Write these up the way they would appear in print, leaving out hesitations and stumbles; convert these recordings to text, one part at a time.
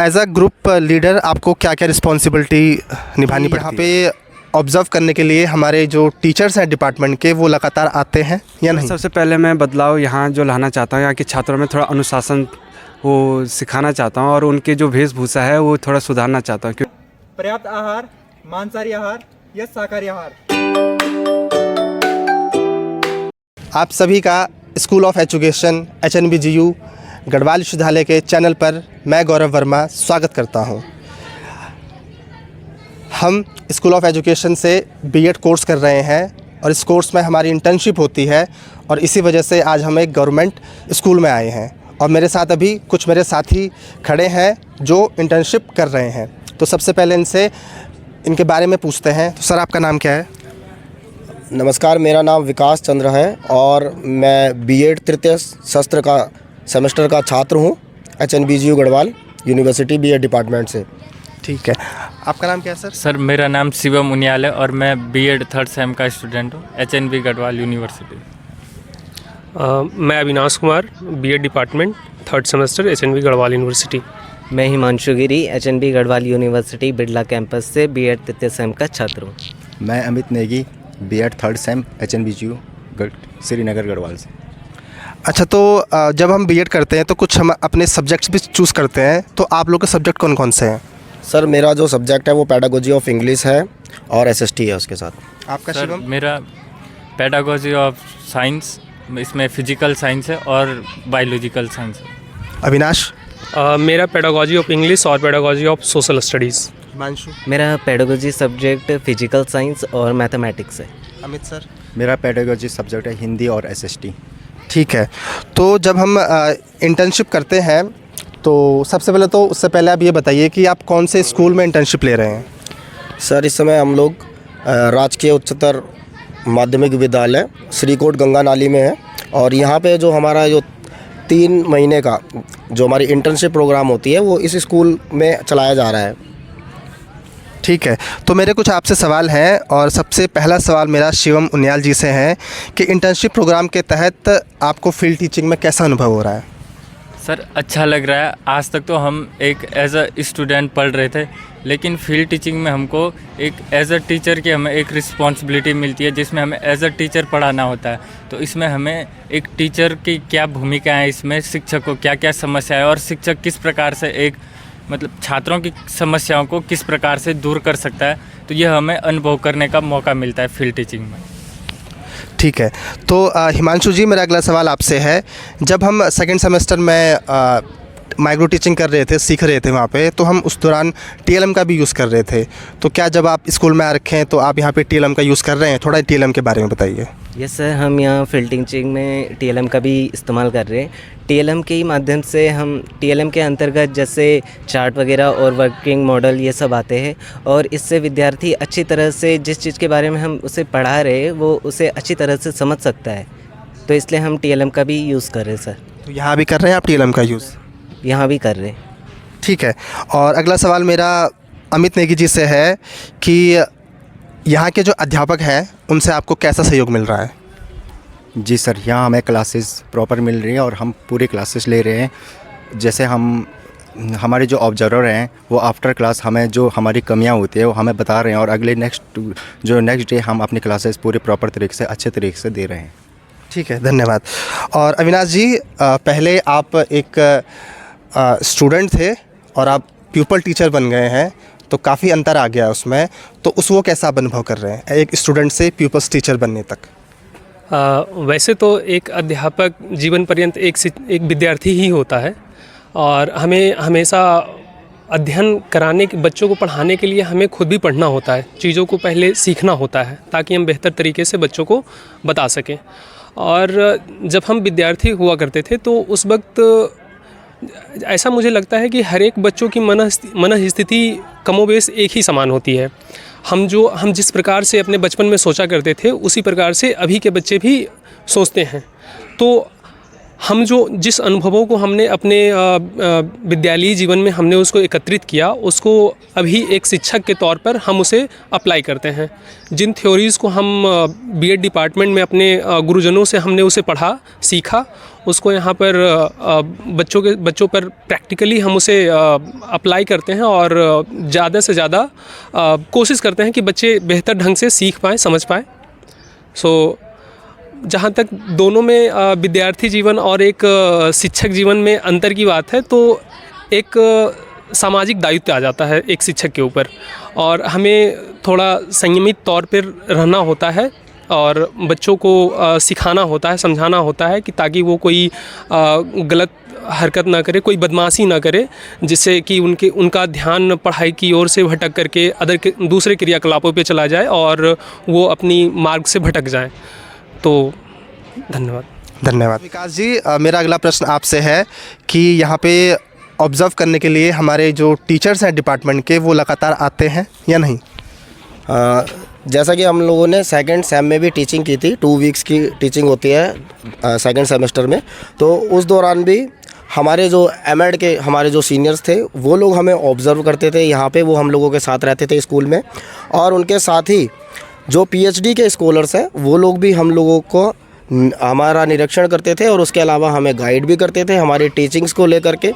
As a group leader आपको क्या क्या रिस्पॉन्सिबिलिटी निभानी पड़ती है? यहाँ पे ऑब्ज़र्व करने के लिए हमारे जो टीचर्स हैं डिपार्टमेंट के, वो लगातार आते हैं या नहीं? सबसे पहले मैं बदलाव यहाँ जो लाना चाहता हूँ, यहाँ के छात्रों में थोड़ा अनुशासन वो सिखाना चाहता हूँ और उनके जो वेशभूषा है वो थोड़ा सुधारना चाहता हूँ। पर्याप्त आहार, मांसाहारी आहार या शाकाहारी आहार। आप सभी का school of education HNBGU Garhwal विश्वविद्यालय के चैनल पर मैं गौरव वर्मा स्वागत करता हूं। हम स्कूल ऑफ एजुकेशन से B.Ed कोर्स कर रहे हैं और इस कोर्स में हमारी इंटर्नशिप होती है और इसी वजह से आज हम एक गवर्नमेंट स्कूल में आए हैं और मेरे साथ अभी कुछ मेरे साथी खड़े हैं जो इंटर्नशिप कर रहे हैं। तो सबसे पहले इनके बारे में पूछते हैं। तो सर, आपका नाम क्या है? नमस्कार, मेरा नाम विकास चंद्र है और मैं B.Ed तृतीय सत्र का सेमेस्टर का छात्र हूँ HNBGU Garhwal university B.Ed department से। ठीक है, आपका नाम क्या है सर? सर, मेरा नाम शिवम उनियाल है और मैं B.Ed थर्ड सेम का स्टूडेंट हूँ HNB गढ़वाल यूनिवर्सिटी। मैं Avinash Kumar, B.Ed department third semester HNB Garhwal university. मैं हिमांशु गिरी HNB Garhwal university Birla campus से B.Ed तृतीय सेम का छात्र हूँ। मैं Amit Negi, B.Ed third same HNBGU Srinagar Garhwal से। अच्छा, तो जब हम B.Ed करते हैं तो कुछ हम अपने सब्जेक्ट्स भी चूज़ करते हैं, तो आप लोग के सब्जेक्ट कौन कौन से हैं? सर, मेरा जो सब्जेक्ट है वो पेडागोजी ऑफ इंग्लिश है और SST है उसके साथ। आपका? सर, शिवम? मेरा पेडागोजी ऑफ साइंस, इसमें फिजिकल साइंस है और बायोलॉजिकल साइंस है। अविनाश? मेरा पेडागोजी ऑफ इंग्लिश और pedagogy of social studies. Himanshu? मेरा पेडागोजी सब्जेक्ट फिजिकल साइंस और मैथमेटिक्स है। अमित सर? मेरा पेडागोजी सब्जेक्ट है हिंदी और SST। ठीक है, तो जब हम इंटर्नशिप करते हैं तो सबसे पहले तो उससे पहले आप ये बताइए कि आप कौन से स्कूल में इंटर्नशिप ले रहे हैं? सर, इस समय हम लोग राजकीय उच्चतर माध्यमिक विद्यालय श्रीकोट गंगा नाली में है और यहाँ पे जो हमारा जो 3 महीने का जो हमारी इंटर्नशिप प्रोग्राम होती है वो इस स्कूल में चलाया जा रहा है। ठीक है, तो मेरे कुछ आपसे सवाल हैं और सबसे पहला सवाल मेरा शिवम उनियाल जी से है कि इंटर्नशिप प्रोग्राम के तहत आपको फील्ड टीचिंग में कैसा अनुभव हो रहा है? सर, अच्छा लग रहा है। आज तक तो हम एक एज अ स्टूडेंट पढ़ रहे थे, लेकिन फील्ड टीचिंग में हमको एक एज अ टीचर की हमें एक रिस्पॉन्सिबिलिटी मिलती है जिसमें हमें एज अ टीचर पढ़ाना होता है। तो इसमें हमें एक टीचर की क्या भूमिका है, इसमें शिक्षक को क्या क्या समस्या है और शिक्षक किस प्रकार से एक छात्रों की समस्याओं को किस प्रकार से दूर कर सकता है, तो यह हमें अनुभव करने का मौका मिलता है फील्ड टीचिंग में। ठीक है, तो हिमांशु जी, मेरा अगला सवाल आपसे है। जब हम सेकंड सेमेस्टर में माइक्रो टीचिंग कर रहे थे, सीख रहे थे वहाँ पे, तो हम उस दौरान TLM का भी यूज़ कर रहे थे। तो क्या जब आप स्कूल में आ रखे हैं तो आप यहाँ पे TLM का यूज़ कर रहे हैं? थोड़ा TLM के बारे में बताइए। यस सर, हम यहाँ फील्ड टीचिंग में TLM का भी इस्तेमाल कर रहे हैं। TLM के ही माध्यम से हम TLM के अंतर्गत जैसे चार्ट वगैरह और वर्किंग मॉडल ये सब आते हैं और इससे विद्यार्थी अच्छी तरह से जिस चीज़ के बारे में हम उसे पढ़ा रहे हैं वो उसे अच्छी तरह से समझ सकता है। तो इसलिए हम TLM का भी यूज़ कर रहे हैं सर। तो यहाँ भी कर रहे हैं आप TLM का यूज़? यहाँ भी कर रहे हैं। ठीक है, और अगला सवाल मेरा अमित नेगी जी से है कि यहाँ के जो अध्यापक हैं उनसे आपको कैसा सहयोग मिल रहा है? जी सर, यहाँ हमें क्लासेस प्रॉपर मिल रही हैं और हम पूरी क्लासेस ले रहे हैं। जैसे हमारे जो ऑब्जर्वर हैं वो आफ्टर क्लास हमें जो हमारी कमियाँ होती है वो हमें बता रहे हैं और अगले नेक्स्ट डे हम अपनी क्लासेस पूरे प्रॉपर तरीके से अच्छे तरीके से दे रहे हैं। ठीक है, धन्यवाद। और अविनाश जी, पहले आप एक स्टूडेंट थे और आप प्यूपल टीचर बन गए हैं, तो काफ़ी अंतर आ गया उसमें, तो वो कैसा अनुभव कर रहे हैं एक स्टूडेंट से प्यूपल्स टीचर बनने तक? वैसे तो एक अध्यापक जीवन पर्यंत एक विद्यार्थी ही होता है और हमें हमेशा अध्ययन कराने के बच्चों को पढ़ाने के लिए हमें खुद भी पढ़ना होता है, चीज़ों को पहले सीखना होता है ताकि हम बेहतर तरीके से बच्चों को बता सकें। और जब हम विद्यार्थी हुआ करते थे तो उस वक्त ऐसा मुझे लगता है कि हर एक बच्चों की मन स्थिति कमोबेश एक ही समान होती है। हम जिस प्रकार से अपने बचपन में सोचा करते थे उसी प्रकार से अभी के बच्चे भी सोचते हैं। तो हम जो जिस अनुभवों को हमने अपने विद्यालयी जीवन में हमने उसको एकत्रित किया, उसको अभी एक शिक्षक के तौर पर हम उसे अप्लाई करते हैं। जिन थ्योरीज़ को हम बीएड डिपार्टमेंट में अपने गुरुजनों से हमने उसे पढ़ा सीखा, उसको यहाँ पर बच्चों पर प्रैक्टिकली हम उसे अप्लाई करते हैं और ज़्यादा से ज़्यादा कोशिश करते हैं कि बच्चे बेहतर ढंग से सीख पाएँ, समझ पाएँ। जहाँ तक दोनों में विद्यार्थी जीवन और एक शिक्षक जीवन में अंतर की बात है, तो एक सामाजिक दायित्व आ जाता है एक शिक्षक के ऊपर, और हमें थोड़ा संयमित तौर पर रहना होता है और बच्चों को सिखाना होता है, समझाना होता है कि ताकि वो कोई गलत हरकत ना करे, कोई बदमाशी ना करे, जिससे कि उनका ध्यान पढ़ाई की ओर से भटक करके दूसरे क्रियाकलापों पे चला जाए और वो अपनी मार्ग से भटक जाए। तो धन्यवाद विकास जी। मेरा अगला प्रश्न आपसे है कि यहाँ पे ऑब्ज़र्व करने के लिए हमारे जो टीचर्स हैं डिपार्टमेंट के, वो लगातार आते हैं या नहीं? जैसा कि हम लोगों ने सेकंड सेम में भी टीचिंग की थी, 2 वीक्स की टीचिंग होती है सेकंड सेमेस्टर में, तो उस दौरान भी हमारे जो एमएड के हमारे जो सीनियर्स थे वो लोग हमें ऑब्ज़र्व करते थे यहाँ पे, वो हम लोगों के साथ रहते थे स्कूल में, और उनके साथ ही जो पीएचडी के स्कॉलर्स हैं वो लोग भी हम लोगों को हमारा निरीक्षण करते थे और उसके अलावा हमें गाइड भी करते थे हमारी टीचिंग्स को लेकर के।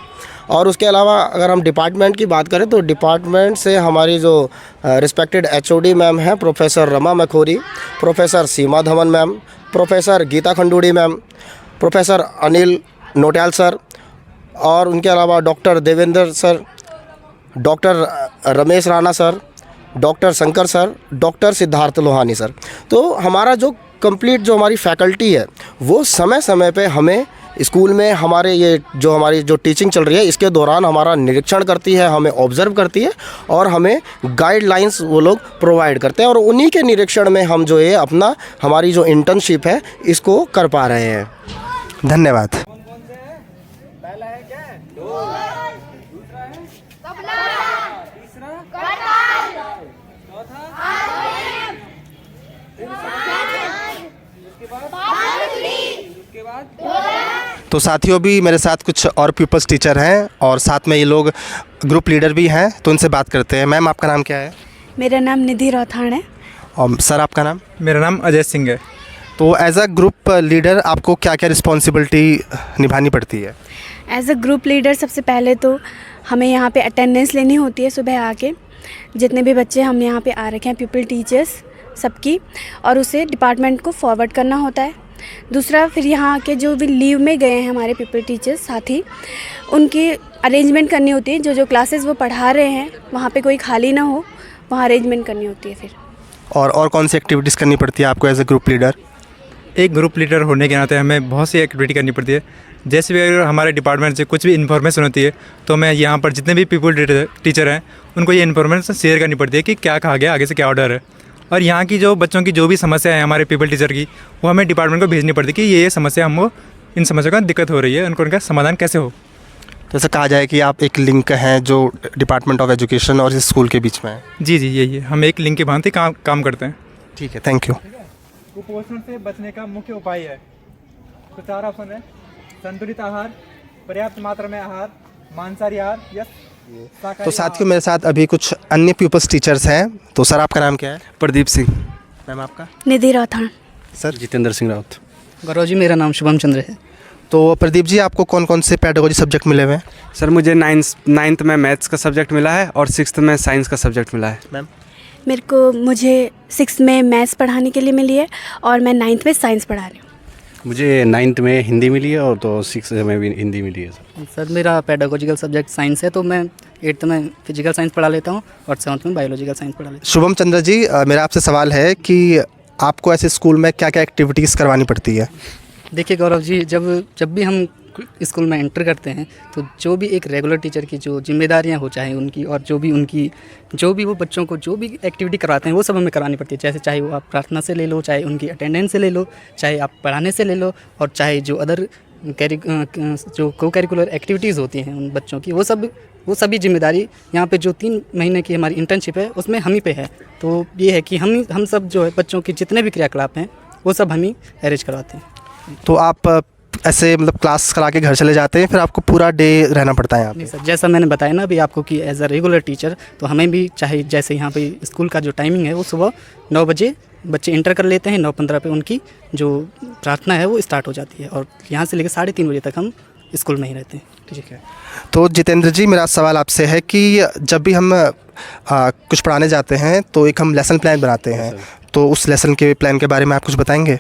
और उसके अलावा अगर हम डिपार्टमेंट की बात करें तो डिपार्टमेंट से हमारी जो रिस्पेक्टेड एचओडी मैम हैं, professor Rama Makhori, professor Seema Dhawan ma'am, professor Geeta Khanduri ma'am, professor Anil Notiyal sir, और उनके अलावा doctor Devendra sir, doctor Ramesh Rana sir, doctor Shankar sir, doctor Siddharth Lohani sir, तो हमारा जो कंप्लीट जो हमारी फैकल्टी है वो समय समय पे हमें स्कूल में हमारी जो टीचिंग चल रही है इसके दौरान हमारा निरीक्षण करती है, हमें ऑब्ज़र्व करती है और हमें गाइडलाइंस वो लोग प्रोवाइड करते हैं, और उन्हीं के निरीक्षण में हम जो है हमारी जो इंटर्नशिप है इसको कर पा रहे हैं। धन्यवाद। तो साथियों भी मेरे साथ कुछ और पीपल्स टीचर हैं और साथ में ये लोग ग्रुप लीडर भी हैं, तो उनसे बात करते हैं। मैम आपका नाम क्या है? मेरा नाम निधि रौथाण है। और सर आपका नाम? मेरा नाम अजय सिंह है। तो एज अ ग्रुप लीडर आपको क्या क्या रिस्पॉन्सिबिलिटी निभानी पड़ती है? एज अ ग्रुप लीडर सबसे पहले तो हमें यहाँ पे अटेंडेंस लेनी होती है सुबह आके, जितने भी बच्चे हम यहाँ पे आ रखे हैं पीपल टीचर्स सबकी, और उसे डिपार्टमेंट को फॉरवर्ड करना होता है। दूसरा, फिर यहाँ के जो भी लीव में गए हैं हमारे पीपल टीचर्स साथी, उनकी अरेंजमेंट करनी होती है। जो क्लासेस वो पढ़ा रहे हैं वहाँ पे कोई खाली ना हो, वहाँ अरेंजमेंट करनी होती है। फिर और कौन सी एक्टिविटीज़ करनी पड़ती है आपको एज ए ग्रुप लीडर? एक ग्रुप लीडर होने के नाते हमें बहुत सी एक्टिविटी करनी पड़ती है। जैसे भी अगर हमारे डिपार्टमेंट से कुछ भी इन्फॉर्मेशन होती है तो मैं यहाँ पर जितने भी पीपल टीचर हैं उनको ये इन्फॉर्मेशन शेयर करनी पड़ती है कि क्या कहा गया, आगे से क्या ऑर्डर है, और यहाँ की जो बच्चों की जो भी समस्या है हमारे पीपल टीचर की, वो हमें डिपार्टमेंट को भेजनी पड़ती है कि ये समस्या हमको, इन समस्या का दिक्कत हो रही है, उनका समाधान कैसे हो। जैसे कहा जाए कि आप एक लिंक हैं जो डिपार्टमेंट ऑफ एजुकेशन और इस स्कूल के बीच में है। जी यही है, हम एक लिंक की भांति काम करते हैं। ठीक है, थैंक यू। कुपोषण से बचने का मुख्य उपाय है, तो 4 ऑप्शन है: संतुलित आहार, पर्याप्त मात्रा में आहार, मांसाहारी आहार या तो साथियों मेरे साथ अभी कुछ अन्य पीपल्स टीचर्स हैं। तो सर आपका नाम क्या है? प्रदीप सिंह। मैम आपका? निधि रौथाण। सर? जितेंद्र सिंह राउत। गौरव जी, मेरा नाम शुभम चंद्र है। तो प्रदीप जी, आपको कौन कौन से पेडागोजी सब्जेक्ट मिले हुए हैं? सर मुझे नाइन्थ में मैथ्स का सब्जेक्ट मिला है और 6th में साइंस का सब्जेक्ट मिला है। मैम? मुझे 6th में मैथ्स पढ़ाने के लिए मिली है और मैं 9th में साइंस पढ़ा रही हूँ। मुझे 9th में हिंदी मिली है और तो 6th में भी हिंदी मिली है। सर मेरा पेडागोजिकल सब्जेक्ट साइंस है, तो मैं 8th में फिजिकल साइंस पढ़ा लेता हूँ और 7th में बायोलॉजिकल साइंस पढ़ा लेता हूँ। शुभम चंद्र जी, मेरा आपसे सवाल है कि आपको ऐसे स्कूल में क्या क्या एक्टिविटीज़ करवानी पड़ती है? देखिए गौरव जी, जब भी हम स्कूल में एंटर करते हैं तो जो भी एक रेगुलर टीचर की जो जिम्मेदारियां हो चाहे उनकी, और जो भी वो बच्चों को जो भी एक्टिविटी करवाते हैं वो सब हमें करानी पड़ती है। जैसे चाहे वो आप प्रार्थना से ले लो, चाहे उनकी अटेंडेंस से ले लो, चाहे आप पढ़ाने से ले लो, और चाहे जो अदर जो को करिकुलर एक्टिविटीज़ होती हैं उन बच्चों की, वो सभी जिम्मेदारी यहाँ पे जो 3 महीने की हमारी इंटर्नशिप है उसमें हम ही पे है। तो ये है कि हम सब जो है बच्चों के जितने भी क्रियाकलाप हैं वो सब हम ही अरेंज करवाते हैं। तो आप ऐसे मतलब क्लास करा के घर चले जाते हैं, फिर आपको पूरा डे रहना पड़ता है यहाँ नहीं पे? सर, जैसा मैंने बताया ना अभी आपको कि एज अ रेगुलर टीचर तो हमें भी चाहे जैसे यहाँ पे स्कूल का जो टाइमिंग है वो सुबह 9 बजे बच्चे इंटर कर लेते हैं, 9:15 पे उनकी जो प्रार्थना है वो स्टार्ट हो जाती है और यहाँ से लेकर 3:30 बजे तक हम स्कूल में ही रहते हैं। ठीक है। तो जितेंद्र जी, मेरा सवाल आपसे है कि जब भी हम कुछ पढ़ाने जाते हैं तो एक हम लेसन प्लान बनाते हैं, तो उस लेसन के प्लान के बारे में आप कुछ बताएंगे?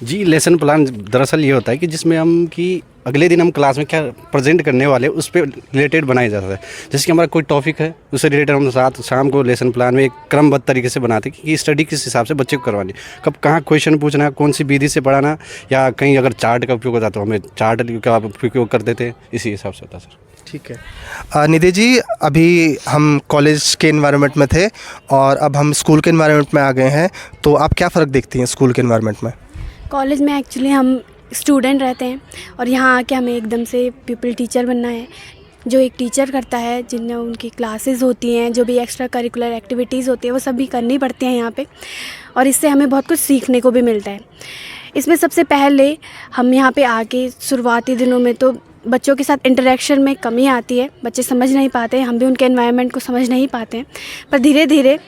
जी, लेसन प्लान दरअसल ये होता है कि जिसमें हम कि अगले दिन हम क्लास में क्या प्रेजेंट करने वाले उस पर रिलेटेड बनाया जाता है। जैसे कि हमारा कोई टॉपिक है उससे रिलेटेड हम साथ शाम को लेसन प्लान में एक क्रमबद्ध तरीके से बनाते हैं कि स्टडी किस हिसाब से बच्चे को करवानी, कब कहाँ क्वेश्चन पूछना, कौन सी विधि से पढ़ाना, या कहीं अगर चार्ट का उपयोग होता तो हमें चार्ट का उपयोग करते थे, इसी हिसाब से होता सर। ठीक है। निधि जी, अभी हम कॉलेज के एनवायरनमेंट में थे और अब हम स्कूल के एनवायरनमेंट में आ गए हैं, तो आप क्या फ़र्क देखती हैं स्कूल के एनवायरनमेंट में? कॉलेज में एक्चुअली हम स्टूडेंट रहते हैं और यहाँ आके हमें एकदम से पीपल टीचर बनना है। जो एक टीचर करता है, जिनमें उनकी क्लासेस होती हैं, जो भी एक्स्ट्रा करिकुलर एक्टिविटीज़ होती है वो सब भी करनी पड़ती हैं यहाँ पे, और इससे हमें बहुत कुछ सीखने को भी मिलता है। इसमें सबसे पहले हम यहाँ पे आके शुरुआती दिनों में तो बच्चों के साथ इंटरेक्शन में कमी आती है, बच्चे समझ नहीं पाते, हम भी उनके एनवायरनमेंट को समझ नहीं पाते हैं, पर धीरे धीरे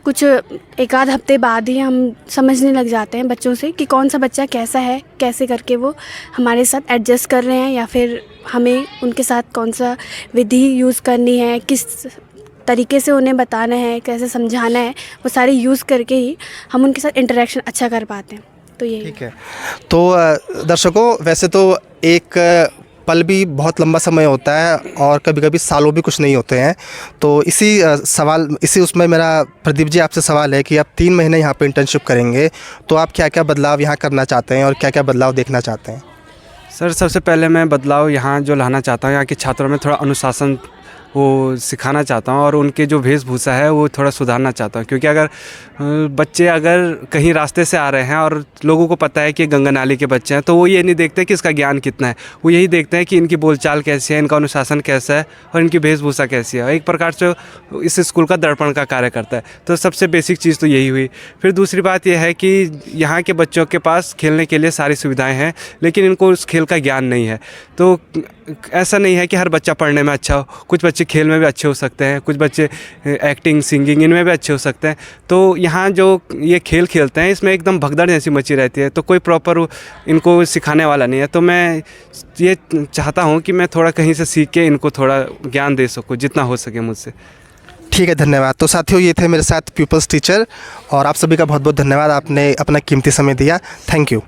कुछ एक आध हफ्ते बाद ही हम समझने लग जाते हैं बच्चों से कि कौन सा बच्चा कैसा है, कैसे करके वो हमारे साथ एडजस्ट कर रहे हैं, या फिर हमें उनके साथ कौन सा विधि यूज़ करनी है, किस तरीके से उन्हें बताना है, कैसे समझाना है, वो सारे यूज़ करके ही हम उनके साथ इंटरेक्शन अच्छा कर पाते हैं। तो यही ठीक है। तो दर्शकों, वैसे तो एक पल भी बहुत लंबा समय होता है और कभी कभी सालों भी कुछ नहीं होते हैं, तो इसी उसमें मेरा प्रदीप जी आपसे सवाल है कि आप 3 महीने यहाँ पे इंटर्नशिप करेंगे, तो आप क्या क्या बदलाव यहाँ करना चाहते हैं और क्या क्या बदलाव देखना चाहते हैं? सर, सबसे पहले मैं बदलाव यहाँ जो लाना चाहता हूँ, यहाँ के छात्रों में थोड़ा अनुशासन वो सिखाना चाहता हूँ और उनके जो वेशभूषा है वो थोड़ा सुधारना चाहता हूँ। क्योंकि अगर बच्चे अगर कहीं रास्ते से आ रहे हैं और लोगों को पता है कि गंगा नाली के बच्चे हैं, तो वो ये नहीं देखते कि इसका ज्ञान कितना है, वो यही देखते हैं कि इनकी बोलचाल कैसी है, इनका अनुशासन कैसा है और इनकी वेशभूषा कैसी है। एक प्रकार से इस स्कूल का दर्पण का कार्य करता है। तो सबसे बेसिक चीज़ तो यही हुई। फिर दूसरी बात यह है कि यहाँ के बच्चों के पास खेलने के लिए सारी सुविधाएँ हैं, लेकिन इनको उस खेल का ज्ञान नहीं है। तो ऐसा नहीं है कि हर बच्चा पढ़ने में अच्छा हो, कुछ बच्चे खेल में भी अच्छे हो सकते हैं, कुछ बच्चे एक्टिंग, सिंगिंग इनमें भी अच्छे हो सकते हैं। तो यहाँ जो ये खेल खेलते हैं इसमें एकदम भगदड़ जैसी मची रहती है, तो कोई प्रॉपर इनको सिखाने वाला नहीं है। तो मैं ये चाहता हूँ कि मैं थोड़ा कहीं से सीख के इनको थोड़ा ज्ञान दे सकूँ जितना हो सके मुझसे। ठीक है, धन्यवाद। तो साथियों, ये थे मेरे साथ पीपल्स टीचर और आप सभी का बहुत बहुत धन्यवाद, आपने अपना कीमती समय दिया। Thank you.